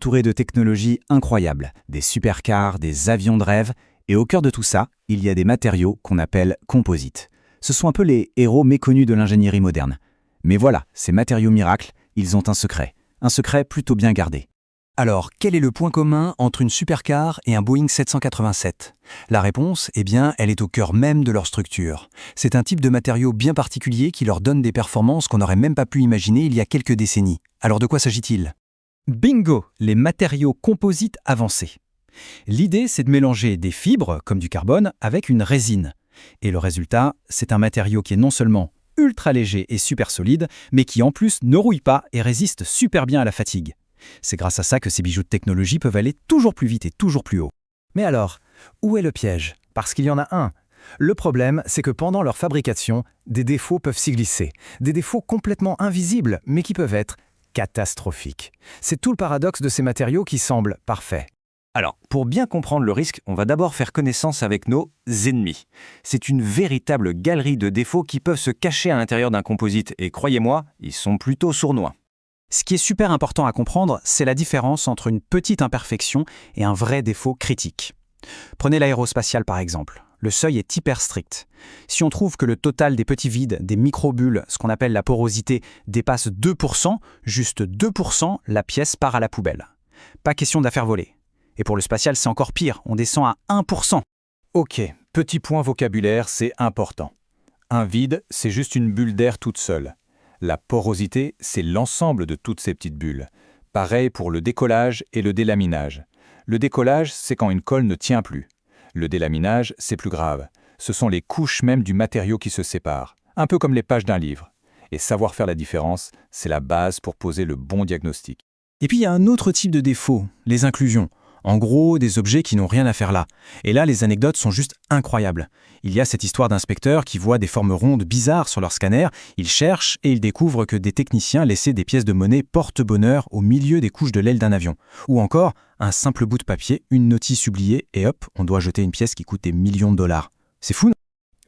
entouré de technologies incroyables, des supercars, des avions de rêve, et au cœur de tout ça, il y a des matériaux qu'on appelle composites. Ce sont un peu les héros méconnus de l'ingénierie moderne. Mais voilà, ces matériaux miracles, ils ont un secret plutôt bien gardé. Alors, quel est le point commun entre une supercar et un Boeing 787 ? La réponse, elle est au cœur même de leur structure. C'est un type de matériau bien particulier qui leur donne des performances qu'on n'aurait même pas pu imaginer il y a quelques décennies. Alors de quoi s'agit-il ? Bingo, les matériaux composites avancés. L'idée, c'est de mélanger des fibres, comme du carbone, avec une résine. Et le résultat, c'est un matériau qui est non seulement ultra léger et super solide, mais qui en plus ne rouille pas et résiste super bien à la fatigue. C'est grâce à ça que ces bijoux de technologie peuvent aller toujours plus vite et toujours plus haut. Mais alors, où est le piège ? Parce qu'il y en a un. Le problème, c'est que pendant leur fabrication, des défauts peuvent s'y glisser. Des défauts complètement invisibles, mais qui peuvent être catastrophiques. C'est tout le paradoxe de ces matériaux qui semblent parfaits. Alors, pour bien comprendre le risque, on va d'abord faire connaissance avec nos ennemis. C'est une véritable galerie de défauts qui peuvent se cacher à l'intérieur d'un composite, et croyez-moi, ils sont plutôt sournois. Ce qui est super important à comprendre, c'est la différence entre une petite imperfection et un vrai défaut critique. Prenez l'aérospatiale par exemple. Le seuil est hyper strict. Si on trouve que le total des petits vides, des microbules, ce qu'on appelle la porosité, dépasse 2%, juste 2%, la pièce part à la poubelle. Pas question de la faire voler. Et pour le spatial, c'est encore pire, on descend à 1%. Ok, petit point vocabulaire, c'est important. Un vide, c'est juste une bulle d'air toute seule. La porosité, c'est l'ensemble de toutes ces petites bulles. Pareil pour le décollage et le délaminage. Le décollage, c'est quand une colle ne tient plus. Le délaminage, c'est plus grave. Ce sont les couches même du matériau qui se séparent, un peu comme les pages d'un livre. Et savoir faire la différence, c'est la base pour poser le bon diagnostic. Et puis il y a un autre type de défaut, les inclusions. En gros, des objets qui n'ont rien à faire là. Et là, les anecdotes sont juste incroyables. Il y a cette histoire d'inspecteurs qui voient des formes rondes bizarres sur leur scanner, ils cherchent et ils découvrent que des techniciens laissaient des pièces de monnaie porte-bonheur au milieu des couches de l'aile d'un avion. Ou encore, un simple bout de papier, une notice oubliée, et hop, on doit jeter une pièce qui coûte des millions de dollars. C'est fou, non ?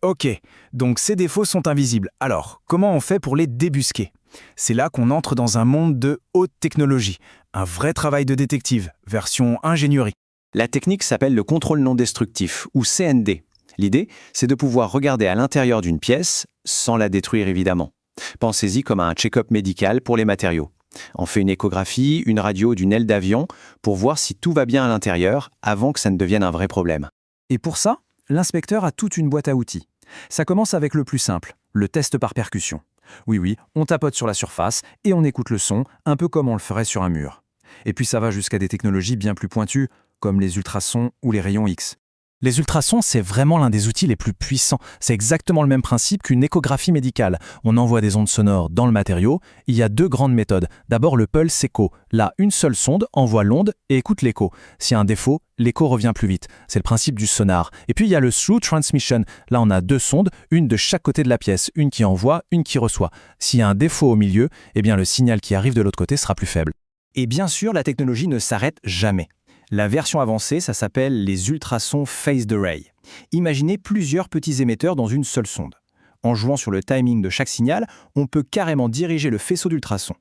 Ok, donc ces défauts sont invisibles. Alors, comment on fait pour les débusquer ? C'est là qu'on entre dans un monde de haute technologie, un vrai travail de détective, version ingénierie. La technique s'appelle le contrôle non destructif, ou CND. L'idée, c'est de pouvoir regarder à l'intérieur d'une pièce, sans la détruire évidemment. Pensez-y comme à un check-up médical pour les matériaux. On fait une échographie, une radio d'une aile d'avion, pour voir si tout va bien à l'intérieur, avant que ça ne devienne un vrai problème. Et pour ça, l'inspecteur a toute une boîte à outils. Ça commence avec le plus simple, le test par percussion. Oui, on tapote sur la surface et on écoute le son, un peu comme on le ferait sur un mur. Et puis ça va jusqu'à des technologies bien plus pointues, comme les ultrasons ou les rayons X. Les ultrasons, c'est vraiment l'un des outils les plus puissants. C'est exactement le même principe qu'une échographie médicale. On envoie des ondes sonores dans le matériau. Il y a deux grandes méthodes. D'abord, le pulse écho. Là, une seule sonde envoie l'onde et écoute l'écho. S'il y a un défaut, l'écho revient plus vite. C'est le principe du sonar. Et puis, il y a le through transmission. Là, on a deux sondes, une de chaque côté de la pièce. Une qui envoie, une qui reçoit. S'il y a un défaut au milieu, le signal qui arrive de l'autre côté sera plus faible. Et bien sûr, la technologie ne s'arrête jamais. La version avancée, ça s'appelle les ultrasons phased array. Imaginez plusieurs petits émetteurs dans une seule sonde. En jouant sur le timing de chaque signal, on peut carrément diriger le faisceau d'ultrasons.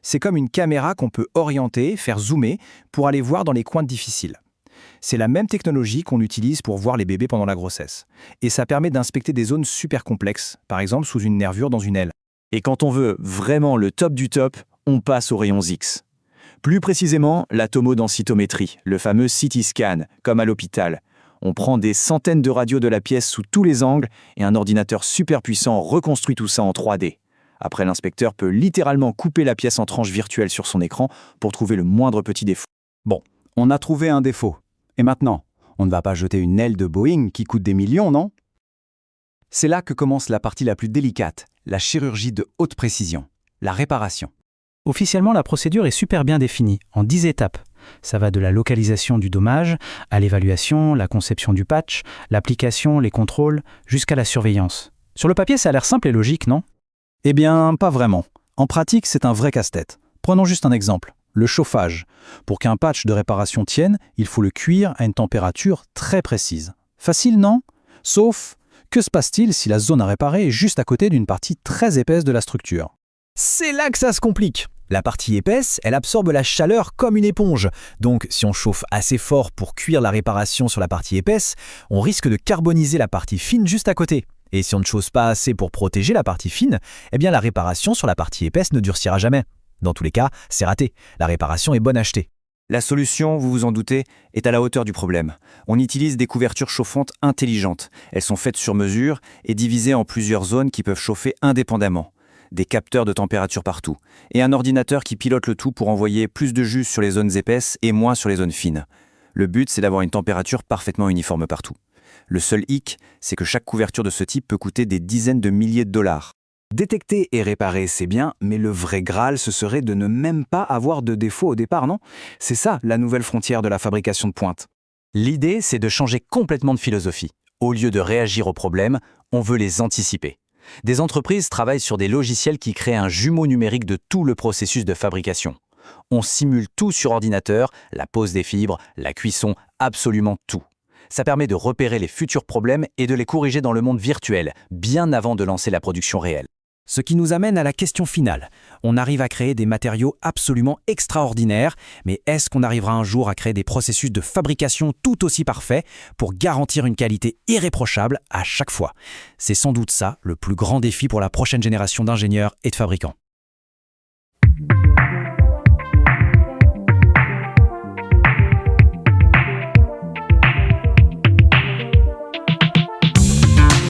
C'est comme une caméra qu'on peut orienter, faire zoomer, pour aller voir dans les coins difficiles. C'est la même technologie qu'on utilise pour voir les bébés pendant la grossesse. Et ça permet d'inspecter des zones super complexes, par exemple sous une nervure dans une aile. Et quand on veut vraiment le top du top, on passe aux rayons X. Plus précisément, la tomodensitométrie, le fameux CT scan, comme à l'hôpital. On prend des centaines de radios de la pièce sous tous les angles et un ordinateur super puissant reconstruit tout ça en 3D. Après, l'inspecteur peut littéralement couper la pièce en tranches virtuelles sur son écran pour trouver le moindre petit défaut. Bon, on a trouvé un défaut. Et maintenant, on ne va pas jeter une aile de Boeing qui coûte des millions, non ? C'est là que commence la partie la plus délicate, la chirurgie de haute précision, la réparation. Officiellement, la procédure est super bien définie, en 10 étapes. Ça va de la localisation du dommage, à l'évaluation, la conception du patch, l'application, les contrôles, jusqu'à la surveillance. Sur le papier, ça a l'air simple et logique, non ? Eh bien, pas vraiment. En pratique, c'est un vrai casse-tête. Prenons juste un exemple, le chauffage. Pour qu'un patch de réparation tienne, il faut le cuire à une température très précise. Facile, non ? Sauf, que se passe-t-il si la zone à réparer est juste à côté d'une partie très épaisse de la structure ? C'est là que ça se complique. La partie épaisse, elle absorbe la chaleur comme une éponge. Donc, si on chauffe assez fort pour cuire la réparation sur la partie épaisse, on risque de carboniser la partie fine juste à côté. Et si on ne chauffe pas assez pour protéger la partie fine, eh bien la réparation sur la partie épaisse ne durcira jamais. Dans tous les cas, c'est raté. La réparation est bonne à acheter. La solution, vous vous en doutez, est à la hauteur du problème. On utilise des couvertures chauffantes intelligentes. Elles sont faites sur mesure et divisées en plusieurs zones qui peuvent chauffer indépendamment. Des capteurs de température partout, et un ordinateur qui pilote le tout pour envoyer plus de jus sur les zones épaisses et moins sur les zones fines. Le but, c'est d'avoir une température parfaitement uniforme partout. Le seul hic, c'est que chaque couverture de ce type peut coûter des dizaines de milliers de dollars. Détecter et réparer, c'est bien, mais le vrai Graal, ce serait de ne même pas avoir de défaut au départ, non? C'est ça, la nouvelle frontière de la fabrication de pointe. L'idée, c'est de changer complètement de philosophie. Au lieu de réagir aux problèmes, on veut les anticiper. Des entreprises travaillent sur des logiciels qui créent un jumeau numérique de tout le processus de fabrication. On simule tout sur ordinateur, la pose des fibres, la cuisson, absolument tout. Ça permet de repérer les futurs problèmes et de les corriger dans le monde virtuel, bien avant de lancer la production réelle. Ce qui nous amène à la question finale. On arrive à créer des matériaux absolument extraordinaires, mais est-ce qu'on arrivera un jour à créer des processus de fabrication tout aussi parfaits pour garantir une qualité irréprochable à chaque fois? C'est sans doute ça le plus grand défi pour la prochaine génération d'ingénieurs et de fabricants.